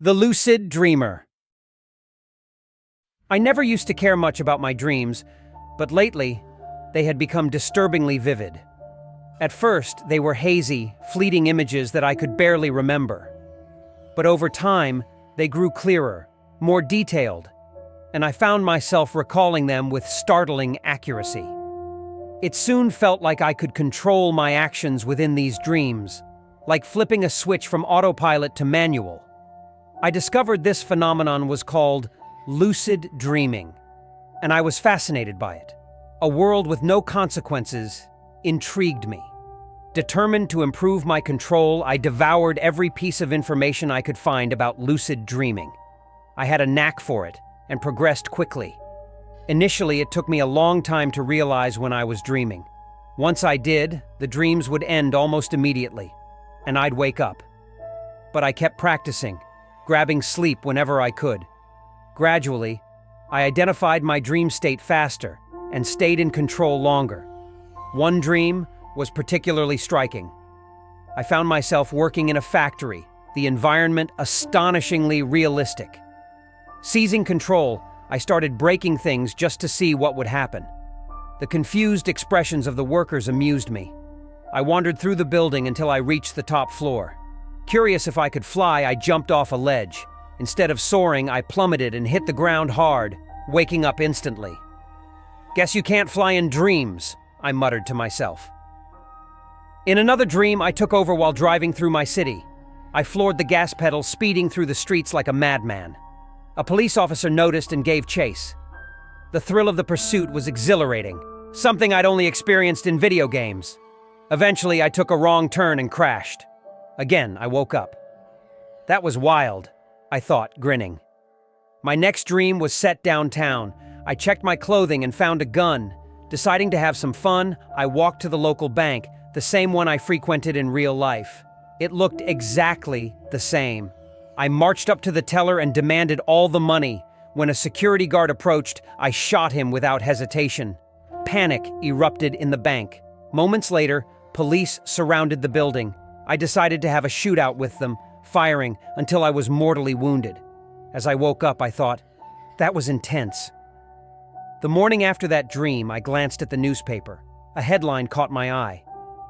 The Lucid Dreamer. I never used to care much about my dreams, but lately, they had become disturbingly vivid. At first, they were hazy, fleeting images that I could barely remember. But over time, they grew clearer, more detailed, and I found myself recalling them with startling accuracy. It soon felt like I could control my actions within these dreams, like flipping a switch from autopilot to manual. I discovered this phenomenon was called lucid dreaming, and I was fascinated by it. A world with no consequences intrigued me. Determined to improve my control, I devoured every piece of information I could find about lucid dreaming. I had a knack for it and progressed quickly. Initially, it took me a long time to realize when I was dreaming. Once I did, the dreams would end almost immediately, and I'd wake up. But I kept practicing, grabbing sleep whenever I could. Gradually, I identified my dream state faster and stayed in control longer. One dream was particularly striking. I found myself working in a factory, the environment astonishingly realistic. Seizing control, I started breaking things just to see what would happen. The confused expressions of the workers amused me. I wandered through the building until I reached the top floor. Curious if I could fly, I jumped off a ledge. Instead of soaring, I plummeted and hit the ground hard, waking up instantly. "Guess you can't fly in dreams," I muttered to myself. In another dream, I took over while driving through my city. I floored the gas pedal, speeding through the streets like a madman. A police officer noticed and gave chase. The thrill of the pursuit was exhilarating, something I'd only experienced in video games. Eventually, I took a wrong turn and crashed. Again, I woke up. That was wild, I thought, grinning. My next dream was set downtown. I checked my clothing and found a gun. Deciding to have some fun, I walked to the local bank, the same one I frequented in real life. It looked exactly the same. I marched up to the teller and demanded all the money. When a security guard approached, I shot him without hesitation. Panic erupted in the bank. Moments later, police surrounded the building. I decided to have a shootout with them, firing until I was mortally wounded. As I woke up, I thought, that was intense. The morning after that dream, I glanced at the newspaper. A headline caught my eye.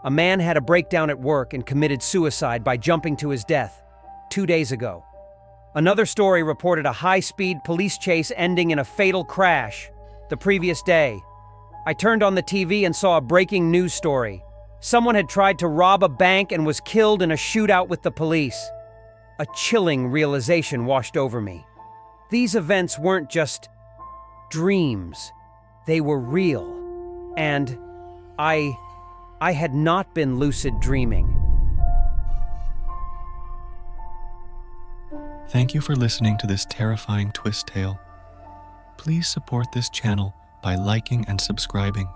A man had a breakdown at work and committed suicide by jumping to his death 2 days ago. Another story reported a high-speed police chase ending in a fatal crash the previous day. I turned on the TV and saw a breaking news story. Someone had tried to rob a bank and was killed in a shootout with the police. A chilling realization washed over me. These events weren't just dreams. They were real. And I had not been lucid dreaming. Thank you for listening to this terrifying twist tale. Please support this channel by liking and subscribing.